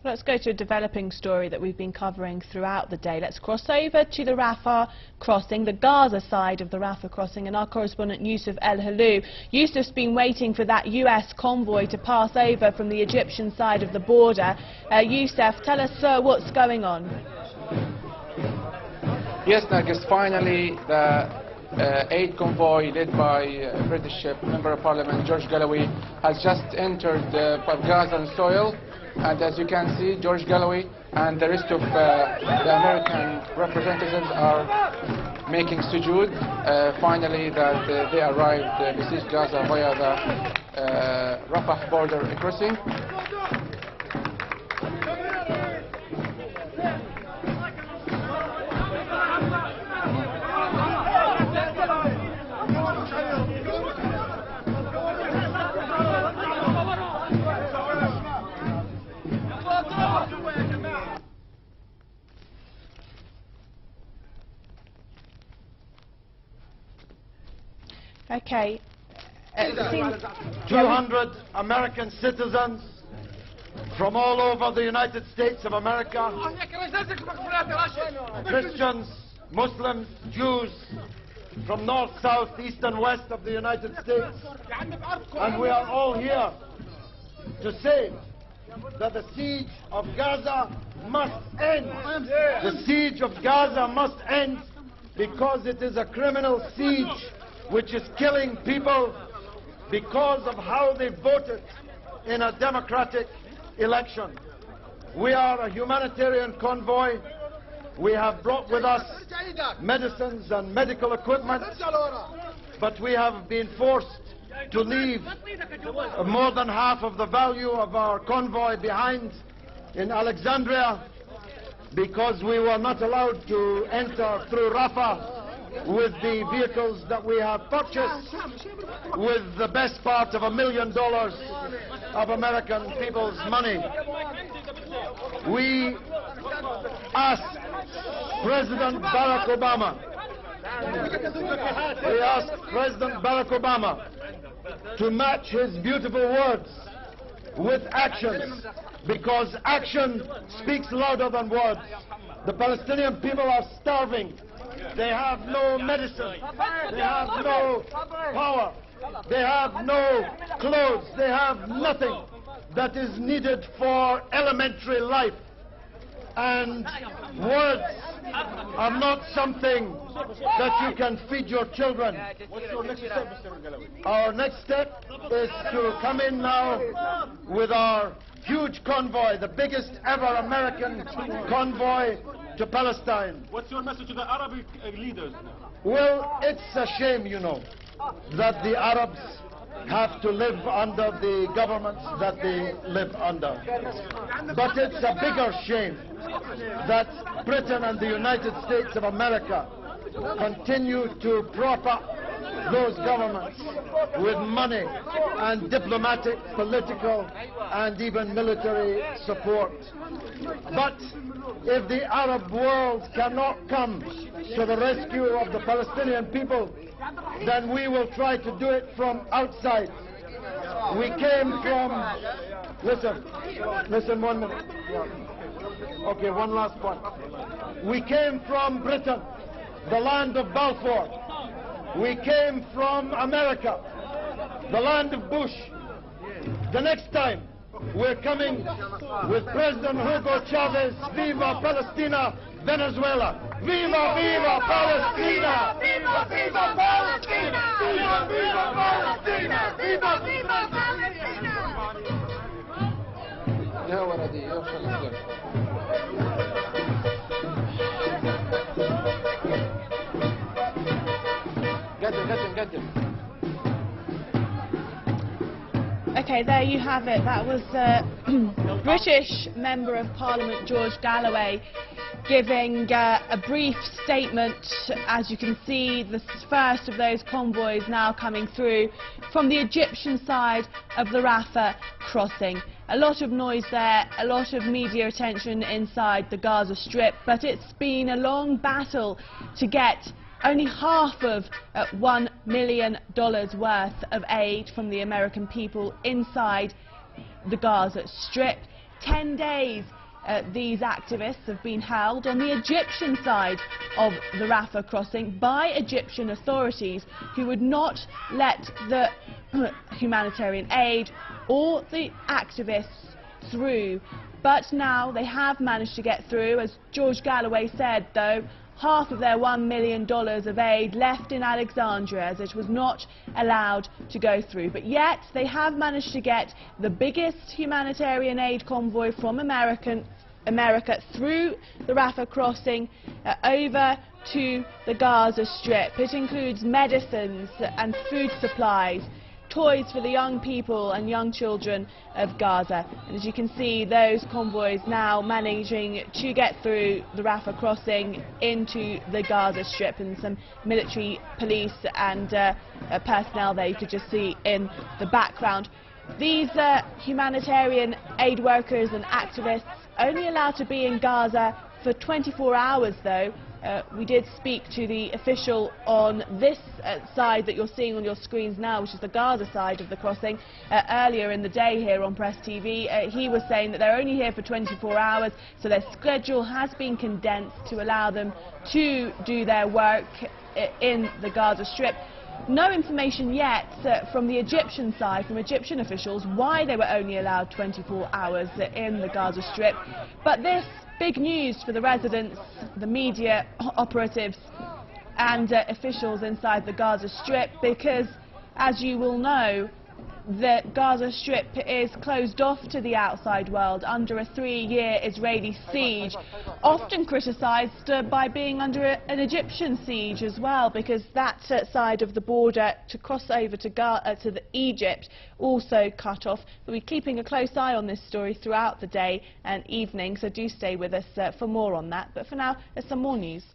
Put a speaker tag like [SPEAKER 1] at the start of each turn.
[SPEAKER 1] Let's go to a developing story that we've been covering throughout the day. Let's cross over to the Rafah Crossing, the Gaza side of the Rafah Crossing, and our correspondent Yusuf El-Halou. Yusuf's been waiting for that US convoy to pass over from the Egyptian side of the border. Yusuf, tell us what's going on.
[SPEAKER 2] Yes, Nargis, finally the aid convoy led by British Member of Parliament George Galloway has just entered Gazan soil. And as you can see, George Galloway and the rest of the American representatives are making sujood. Finally, that they arrived besieged Gaza via the Rafah border crossing.
[SPEAKER 1] Okay.
[SPEAKER 3] 200 American citizens from all over the United States of America, Christians, Muslims, Jews, from north, south, east and west of the United States. And we are all here to say that the siege of Gaza must end. The siege of Gaza must end because it is a criminal siege which is killing people because of how they voted in a democratic election. We are a humanitarian convoy. We have brought with us medicines and medical equipment, but we have been forced to leave more than half of the value of our convoy behind in Alexandria because we were not allowed to enter through Rafah with the vehicles that we have purchased with the best part of $1 million of American people's money. We asked President Barack Obama, to match his beautiful words with actions, because action speaks louder than words. The Palestinian people are starving. They have no medicine. They have no power. They have no clothes. They have nothing that is needed for elementary life. And words are not something that you can feed your children. What's your next step, Mr. Galloway? Our next step is to come in now with our huge convoy, the biggest ever American convoy to Palestine. What's your message to the Arabic leaders now? Well, it's a shame, you know, that the Arabs have to live under the governments that they live under. But it's a bigger shame that Britain and the United States of America continue to prop up those governments with money and diplomatic, political and even military support. But if the Arab world cannot come to the rescue of the Palestinian people, then we will try to do it from outside. We came from... Listen 1 minute. Okay, one last point. We came from Britain, the land of Balfour. We came from America, the land of Bush. The next time, we're coming with President Hugo Chavez. Viva Palestina Venezuela. Viva, viva Palestina! Viva, viva Palestina! Viva, viva Palestina! Viva, viva Palestina!
[SPEAKER 2] يا ولدي يا شغل. قدم.
[SPEAKER 1] Okay, there you have it. That was British Member of Parliament George Galloway giving a brief statement. As you can see, the first of those convoys now coming through from the Egyptian side of the Rafah Crossing. A lot of noise there, a lot of media attention inside the Gaza Strip, but it's been a long battle to get only half of $1 million worth of aid from the American people inside the Gaza Strip. 10 days these activists have been held on the Egyptian side of the Rafah crossing by Egyptian authorities, who would not let the humanitarian aid or the activists through. But now they have managed to get through. As George Galloway said, though, half of their $1 million of aid left in Alexandria, as it was not allowed to go through. But yet they have managed to get the biggest humanitarian aid convoy from America through the Rafah crossing over to the Gaza Strip. It includes medicines and food supplies, toys for the young people and young children of Gaza. And as you can see, those convoys now managing to get through the Rafah crossing into the Gaza Strip, and some military, police and personnel there you could just see in the background. These humanitarian aid workers and activists only allowed to be in Gaza for 24 hours, though. We did speak to the official on this side that you're seeing on your screens now, which is the Gaza side of the crossing, earlier in the day here on PressTV. He was saying that they're only here for 24 hours, so their schedule has been condensed to allow them to do their work in the Gaza Strip. No information yet from the Egyptian side, from Egyptian officials, why they were only allowed 24 hours in the Gaza Strip. But this big news for the residents, the media, operatives and officials inside the Gaza Strip, because, as you will know, the Gaza Strip is closed off to the outside world under a 3-year Israeli siege, often criticised by being under an Egyptian siege as well, because that side of the border to cross over to Egypt also cut off. We'll be keeping a close eye on this story throughout the day and evening, so do stay with us for more on that. But for now, there's some more news.